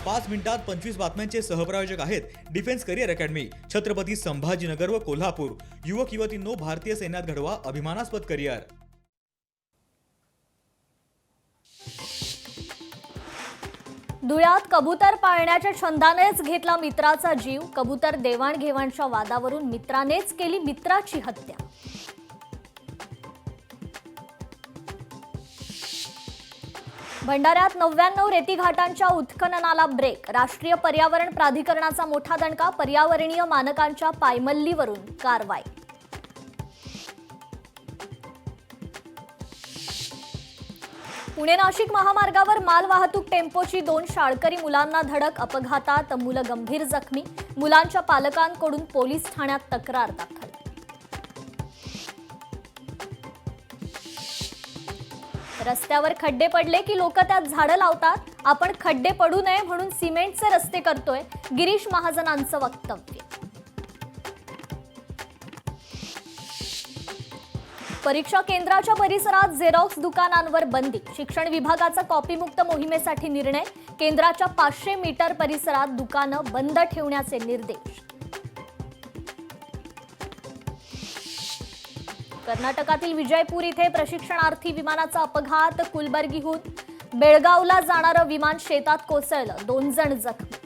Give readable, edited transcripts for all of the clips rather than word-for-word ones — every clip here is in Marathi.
5 मिनिटात 25 बातम्यांचे सहप्रायोजक आहेत defence career academy, Chhatrapati Sambhajinagar व कोल्हापूर। युवक युवतींनो, भारतीय सैन्यात घडवा अभिमानास्पद करिअर। धुळ्यात कबूतर पाळण्याच्या छंदानेच घेतला मित्राचा जीव। कबूतर देवाणघेवाणच्या वादावरून मित्रानेच केली मित्राची हत्या। भंडाऱ्यात 99 रेतीघाटांच्या उत्खननाला ब्रेक। राष्ट्रीय पर्यावरण प्राधिकरणाचा मोठा दणका। पर्यावरणीय मानकांच्या पायमल्लीवरून कारवाई। पुणे नाशिक महामार्गावर मालवाहतूक टेम्पोची 2 शाळकरी मुलांना धडक। अपघातात मुलं गंभीर जखमी। मुलांच्या पालकांकडून पोलीस ठाण्यात तक्रार दाखल। रस्त्यावर खड्डे पडले की लोक त्यात झाडं लावतात। आपण खड्डे पडू नये म्हणून सिमेंटचे रस्ते करतोय, गिरीश महाजनांचं वक्तव्य। परीक्षा केंद्राच्या परिसरात झेरॉक्स दुकानांवर बंदी। शिक्षण विभागाचा कॉपीमुक्त मोहिमेसाठी निर्णय। केंद्राच्या 500 मीटर परिसरात दुकानं बंद ठेवण्याचे निर्देश। कर्नाटकातील विजयपूर इथे प्रशिक्षणार्थी विमानाचा अपघात। कुलबर्गीहून बेळगावला जाणारं विमान शेतात कोसळलं, 2 जण जखमी।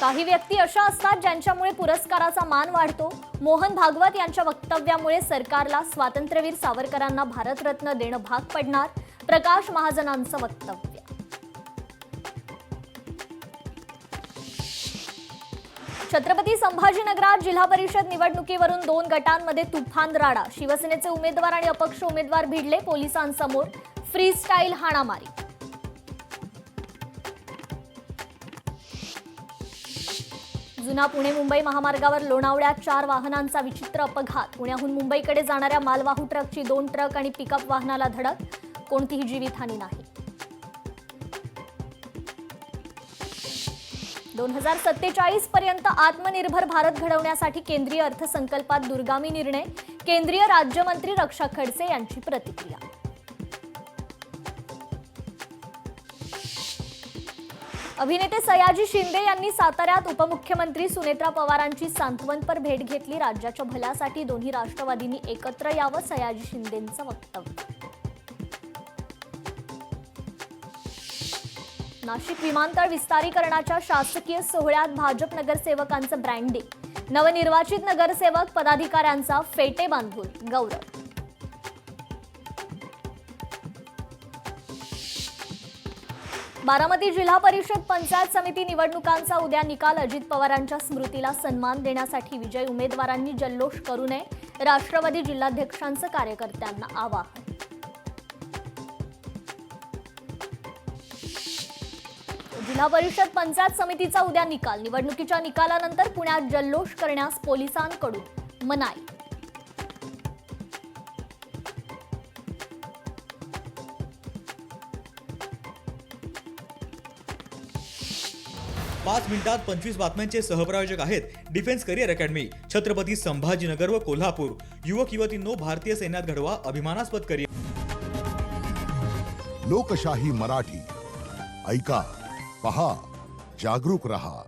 काही व्यक्ती अशा असतात ज्यांच्यामुळे पुरस्काराचा मान वाढतो। मोहन भागवत यांच्या वक्तव्यामुळे सरकारला स्वातंत्र्यवीर सावरकरांना भारतरत्न देणं भाग पडणार। प्रकाश महाजनांचं वक्तव्य। छत्रपती संभाजीनगरात जिल्हा परिषद निवडणुकीवरून 2 गटांमध्ये तुफान राडा। शिवसेनेचे उमेदवार आणि अपक्ष उमेदवार भिडले पोलिसांसमोर। फ्री स्टाईल हाणामारी। जुना पुणे मुंबई महामार्गावर लोणावळ्यात 4 वाहनांचा विचित्र अपघात। पुण्याहून मुंबईकडे जाणाऱ्या मालवाहू ट्रकची 2 ट्रक आणि पिकअप वाहनाला धडक। कोणतीही जीवितहानी नाही। 2047 पर्यंत आत्मनिर्भर भारत घडवण्यासाठी केंद्रीय अर्थसंकल्पात दूरगामी निर्णय। केंद्रीय राज्यमंत्री रक्षा खडसे यांची प्रतिक्रिया। अभिनेते सयाजी शिंदे यांनी साताऱ्यात उपमुख्यमंत्री सुनेत्रा पवारांची सांत्वनपर भेट घेतली। राज्याच्या भल्यासाठी दोन्ही राष्ट्रवादींनी एकत्र यावं, सयाजी शिंदेंचं वक्तव्य। नाशिक विमानतळ विस्तारीकरणाच्या शासकीय सोहळ्यात भाजप नगरसेवकांचं ब्रँडिंग। नवनिर्वाचित नगरसेवक पदाधिकाऱ्यांचा फेटे बांधून गौरव। बारामती जिल्हा परिषद पंचायत समिती निवडणुकांचा उद्या निकाल। अजित पवारांच्या स्मृतीला सन्मान देण्यासाठी विजयी उमेदवारांनी जल्लोष करू नये। राष्ट्रवादी जिल्हाध्यक्षांचं कार्यकर्त्यांना आवाहन। जिल्हा परिषद पंचायत समितीचा उद्या निकाल। निवडणुकीच्या निकालानंतर पुण्यात जल्लोष करण्यास पोलिसांकडून मनाई। पाच मिनिटात 25 बातम्यांचे सहप्रायोजक आहेत defence career academy, Chhatrapati Sambhajinagar व कोल्हापूर। युवक युवतींनो, भारतीय सैन्यात घडवा अभिमानास्पद करिअर। लोकशाही मराठी ऐका, पहा, जागरूक रहा।